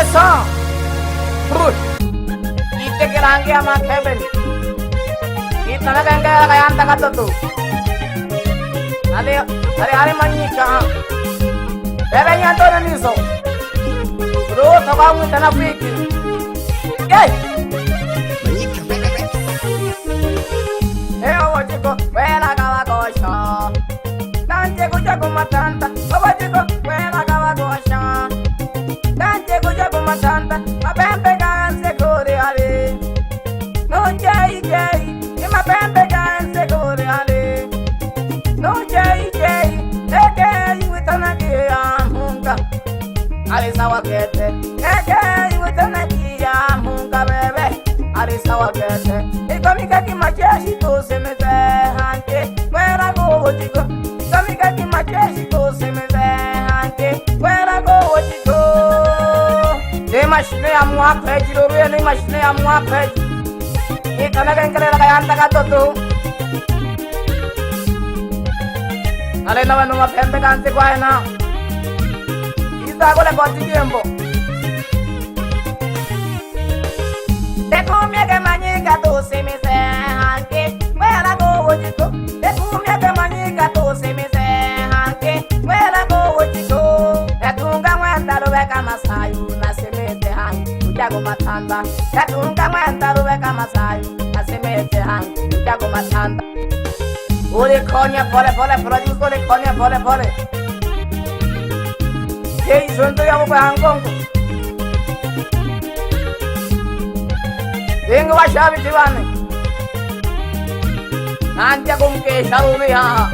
Esa. Terus. Ite kerangi ama keben. Kita na kaya anta kato tu. Hari manyika. Bebe nyanto na niso. Terus kamu tanah fikir. Yey. Owajiko wela kawa gosha. Danje kuja kumatanta. Owajiko wela kawa gosha. Danje kuja kumatanta. Mapembe ganse kore ale. No jai jai. Mapembe ganse kore ale. No jai jai. Eke iwitana kia munga. Ali sawa kete. Eke iwitana kia munga bebe. Ali sawa kete. Ikamika kimacheshi to semeze hanke. Wera go wotiko. Ikamika kimacheshi to semeze hanke. Wera go wotiko. Ne mashine ya muape jirowe ne mashine ya muape. Ikamika nkele la kayanta katoto. Ale na wanu mapembe kanse kwa ena. Isa kule kwa tikiembo. Tekumye ke manyika to semeze hanke. Wera go wotiko. Tekumye ke manyika to semeze hanke. Wera go wotiko. Tetunga mwenda rubeka masayu na semeze hanke. Ujago matanda. Tetunga mwenda rubeka masayu na semeze hanke. Ujago matanda. Ule konya pole pole produce ule konya pole pole. Yei sonto ya mwa hangongo. Ingo wa shabi tiwane. Nanja kumke sharubi ha.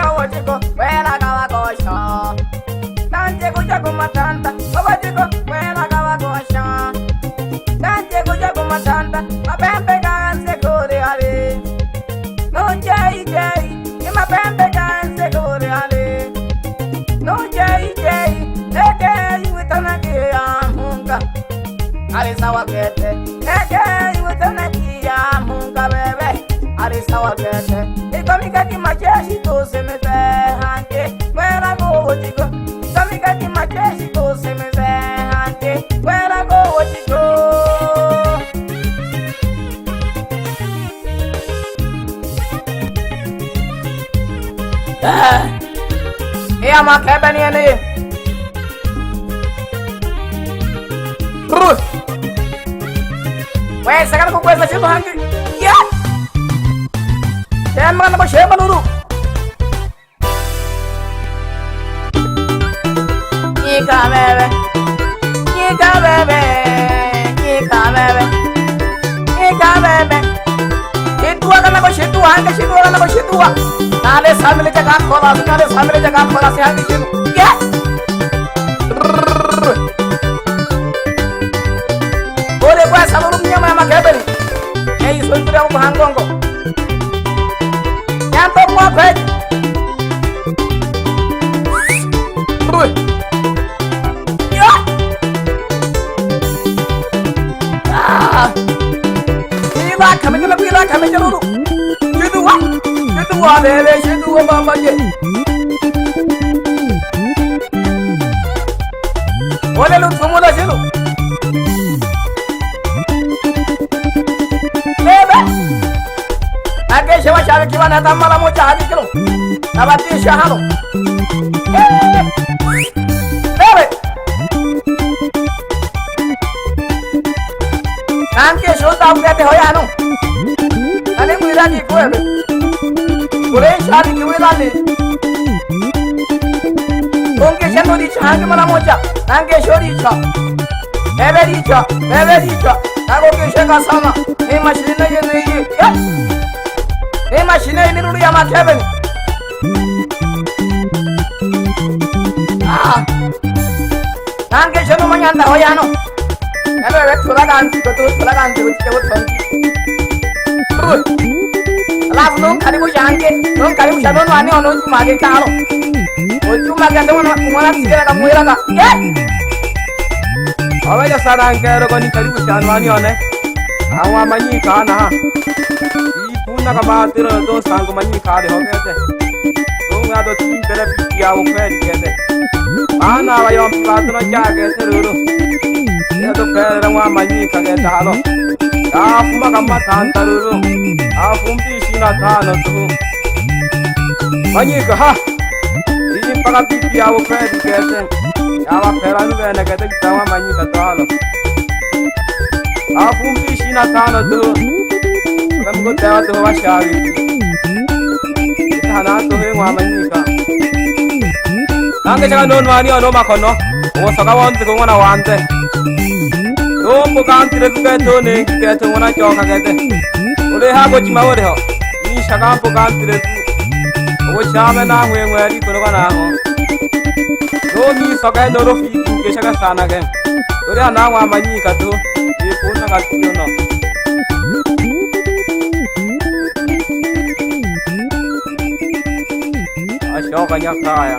Owajiko wela kawa gosha. Nanje kuja kumatanda. Owajiko wela kawa gosha. Nanje kuja kumatanda. Mapembe ganse kore ale. No jai jai. Mapembe ganse kore ale. No jai jai. Eke iwitana kia munga. Ali sawa kete. Eke iwitana kia munga bebe. Ali sawa kete. Ikamika kimacheshi to semeze hanke. Wera go wotiko. Ikamika kimacheshi to semeze hanke. Wera go wotiko. Iya makeben ini. Terus. Weh, sekarang aku kuasa siapa hangi? Ya. Siapa dulu? Ika bebe. Ika bebe. Ika bebe. Ika bebe. Situa kan aku situa, hangi situa kan aku situa. Nale sambil jaga kola, nale sambil jaga kola si hangi situ. Ya. Boleh gua sebelumnya mama keben. Hei suntur aku hangongo. Nyantok mau bed. Ya. Bila kami dulu. Kedua lele, kedua mama je. Boleh lu semua dah sini. Bebe. Ake siapa cari gimana tambah lah mau cari kilo. Nabati syahalo. Bebe. Nanti sudah berarti hoyanu. Ani muda di kue be. Kue shadi kue lani. Kongke shendo di changi mana moja. Nanti shodi cha. Bebe di cha. Aku kisah kasama. Ini mesinnya ini. Ya. Ini mesinnya ini dulu yang macam ni. Nanti shendo menyanda hoyanu. Bebe tulakan. Terus. Lalu nung kali mu jange, nung kali mu sabun wani ono cuma ke kalo. Cuma ke teman mana sikit kamu ira ka? Ya. Awak jasa rangkai rokoni kali mu sabun wani one. Awak manyi kana. Ipuna kamatir to sang manyi kade ho kete. Nung ado tin terapi awak kete. Ana abayombi batuno cyagete rero yaduperera mwamanyika getalo afuma kamatanta rero afumbishi na tano tu manyika ha iyi mpaka pipi yawo kwedi gete yawa pera nubene gete kitawa manyika talo afumbishi na tano tu kamgo tewa tu washawi hana tu he mwamanyika nange chaka nonu ani ono makono osoka wonze kungona wante Rombo kantire kuketo nengi keto ngona choka kete ule hago chima ore ho ni shakampo kantire tu o chame na ngwe ngweri kono kana ho no ni soka no ro fi ke shaka sana ke ore ana wa manyika tu e pona ka tiyo no ashoka nyakaya